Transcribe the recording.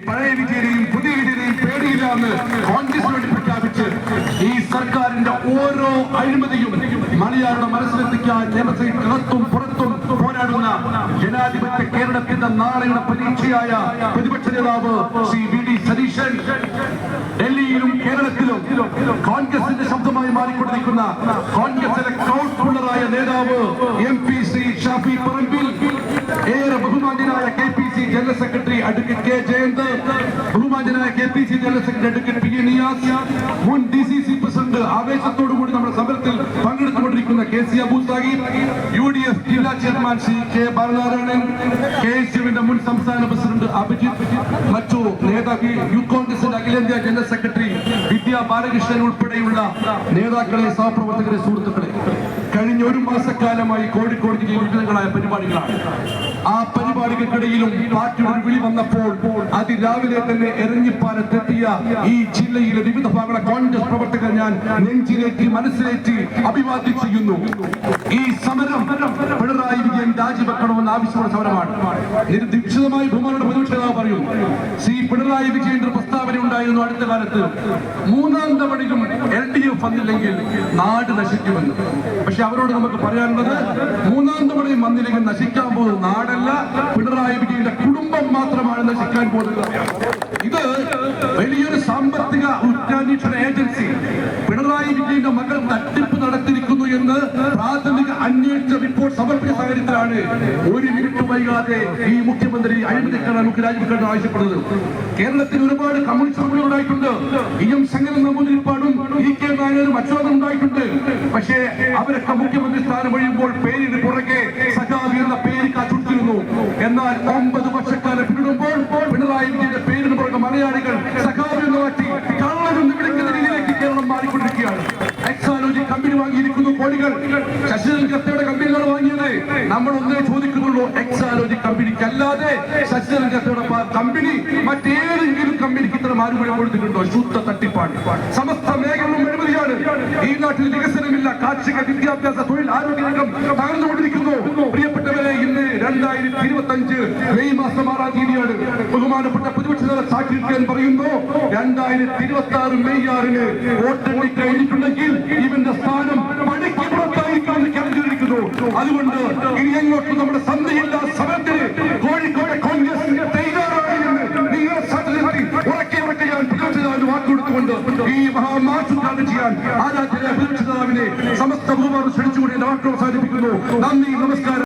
പഴയ വിജയനെയും പുതിയ വിജയനെയും പേടിയില്ലാന്ന് കോൺഗ്രസ് വേണ്ടി പ്രഖ്യാപിച്ച് ഈ സർക്കാരിന്റെ ഓരോ അഴിമതിയും മലയാളിയുടെ മനസ്സിലെത്തിക്കാൻ കേരളത്തിനകത്തും പുറത്തും പോരാടുന്ന ജനാധിപത്യ കേരളത്തിന്റെ നാളെയുടെ പ്രതീക്ഷയായ പ്രതിപക്ഷ നേതാവ് ശ്രീ വി ഡി സതീശൻ ഡൽഹിയിലും കേരളത്തിലും കോൺഗ്രസിന്റെ ശബ്ദമായി മാറിക്കൊണ്ടിരിക്കുന്ന കോൺഗ്രസിലെ ക്രൗഡ് പുള്ളറായ നേതാവ് എം പി ശ്രീ ഷാഫി പറമ്പിൽ, ഏറെ ബഹുമാന്യനായ K P C general secretary advocate K Jayanth, ബഹുമാന്യനായ K P C general secretary advocate P A Niyas, മുൻ ഡി സി സി പ്രസിഡന്റ് ആവേശത്തോടുകൂടി നമ്മുടെ സമരത്തിൽ പങ്കെടുത്തുകൊണ്ടിരിക്കുന്ന K C Abu Sahib, U D F ജില്ലാ chairman Shri K Balanarayanan, K S യുവിന്റെ മുൻ സംസ്ഥാന പ്രസിഡന്റ് അഭിജിത്ത്, മറ്റു നേതാക്കൾ, യൂത്ത് കോൺഗ്രസിന്റെ അഖിലേന്ത്യാ ജനറൽ സെക്രട്ടറി വിദ്യാ ബാലകൃഷ്ണൻ ഉൾപ്പെടെയുള്ള നേതാക്കളെ, സഹപ്രവർത്തകരെ, സുഹൃത്തുക്കളെ, കഴിഞ്ഞ ഒരു മാസക്കാലമായി കോഴിക്കോട് ജില്ലയിൽ വിവിധങ്ങളായ പരിപാടികളാണ്. ആ പരിപാടികൾക്കിടയിലും പാർട്ടിയുടെ വിളി വന്നപ്പോൾ അതിരാവിലെ തന്നെ എരഞ്ഞിപ്പാലത്തെത്തിയ ഈ ജില്ലയിലെ വിവിധ ഭാഗങ്ങളെ കോൺഗ്രസ് പ്രവർത്തകർ ഞാൻ നെഞ്ചിലേറ്റി മനസ്സിലേറ്റി അഭിവാദ്യം ചെയ്യുന്നു. ഈ സമരം പിണറായി വിജയൻ രാജിവെക്കണമെന്ന് ആവശ്യമുള്ള സമരമാണ്. വിശദമായി ബഹുമാനോട് പ്രതിപക്ഷ നേതാവ് പറയും, ശ്രീ പിണറായി വിജയന്റെ പ്രസ്താവന ഉണ്ടായിരുന്നു അടുത്ത കാലത്ത്, മൂന്നാം തവണയും LDF വന്നില്ലെങ്കിൽ നാട് നശിക്കുമെന്ന്. പക്ഷെ അവരോട് നമുക്ക് പറയാനുള്ളത്, മൂന്നാം തവണയും വന്നില്ലെങ്കിൽ നശിക്കാൻ പോകുന്നത് നാടല്ല, പിണറായി വിജയന്റെ കുടുംബം മാത്രമാണ് നശിക്കാൻ പോകുന്നത്. ഇത് വലിയൊരു സാമ്പത്തിക കുറ്റാന്വേഷണ ഏജൻസി പിണറായി വിജയന്റെ മകൾ തട്ടിപ്പ് നടത്തിയിരിക്കുന്നു എന്ന് പ്രാഥമിക അന്വേഷണ റിപ്പോർട്ട് സമർപ്പിച്ച സാഹചര്യത്തിലാണ് ഒരു മിനിറ്റ് വൈകാതെ ഈ മുഖ്യമന്ത്രി അഴിമതിക്കാണ് നമുക്ക് രാജിവെക്കാൻ ആവശ്യപ്പെടുന്നത്. കേരളത്തിൽ ഒരുപാട് കമ്മ്യൂണിസ്റ്റ് ഉണ്ടായിട്ടുണ്ട്. EM ശങ്കരൻ നമ്പൂതിരിപ്പാടും EK നായരും അച്യുതനും ഉണ്ടായിട്ടുണ്ട്. പക്ഷേ അവരൊക്കെ മുഖ്യമന്ത്രി സ്ഥാനം ഒഴിയുമ്പോൾ പേരിന് പുറകെ സഖാവി എന്ന പേര് കാത്തുകൊടുത്തിരുന്നു. എന്നാൽ 9 വർഷക്കാലം പിന്നിടുമ്പോൾ പിണറായി വിജയന്റെ പേരിന് പുറകെ മലയാളികൾ സഖാവി എന്ന് മാറ്റി കള്ളനെന്ന് വിളിക്കുന്ന രീതിയിലേക്ക് കേരളം മാറിക്കൊണ്ടിരിക്കുകയാണ്. എക്സാലോജി കമ്പനി വാങ്ങിയിരിക്കുന്നു കോടികൾ. ശശിധരൻ കത്തയുടെ കമ്പനികൾ വാങ്ങിയത് നമ്മൾ ഒന്നേ ചോദിക്കുന്നുള്ളൂ, എക്സാലോജി കമ്പനിക്കല്ലാതെ ശശിധരൻ കത്തയുടെ കമ്പനി മറ്റേതെങ്കിലും കമ്പനിക്ക് ഇത്ര മാറുപടി കൊടുത്തിട്ടുണ്ടോ? ശുദ്ധ തട്ടിപ്പാണ്. സമസ്ത മേഖലകളും അഴിമതിയാണ്. ഈ നാട്ടിൽ വികസനമില്ല. കാർഷിക, വിദ്യാഭ്യാസ, തൊഴിൽ, ആരോഗ്യരംഗം തകർന്നുകൊണ്ടിരിക്കുന്നു. പ്രിയപ്പെട്ടവരെ, ഇന്ന് 2025 മെയ് മാസം 6-ാം തീയതിയാണ്. ബഹുമാനപ്പെട്ട പ്രതിപക്ഷ നേതാവ് സാക്ഷാത്കാരം പറയുന്നു, 2026 മെയ് 6-ന് വോട്ടെണ്ണി കഴിഞ്ഞിട്ടുണ്ടെങ്കിൽ ഇവന്റെ സ്ഥാനം പണിക്ക് പുറത്തായിരിക്കുമെന്ന് കരുതിയിരിക്കുന്നു. അതുകൊണ്ട് ഇനി എങ്ങോട്ടും നമ്മുടെ സന്ധിയില്ല സമരത്തിന് കോഴിക്കോട്ടെ കോൺഗ്രസിന്റെ തയ്യാറായി എന്ന് നിങ്ങളെ സാധ്യതയായി ഉറക്കെ ഞാൻ പ്രതിപക്ഷ നേതാവിന് വാക്കുകൊടുത്തുകൊണ്ട് ഈ മഹാമാർച്ച് ഉദ്ഘാടനം ചെയ്യാൻ ആരാധ്യരായ പ്രതിപക്ഷ നേതാവിനെ സമസ്ത ബഹുമാനം ക്ഷണിച്ചുകൊണ്ട് വാക്കുകൾ അവസാനിപ്പിക്കുന്നു. നന്ദി, നമസ്കാരം.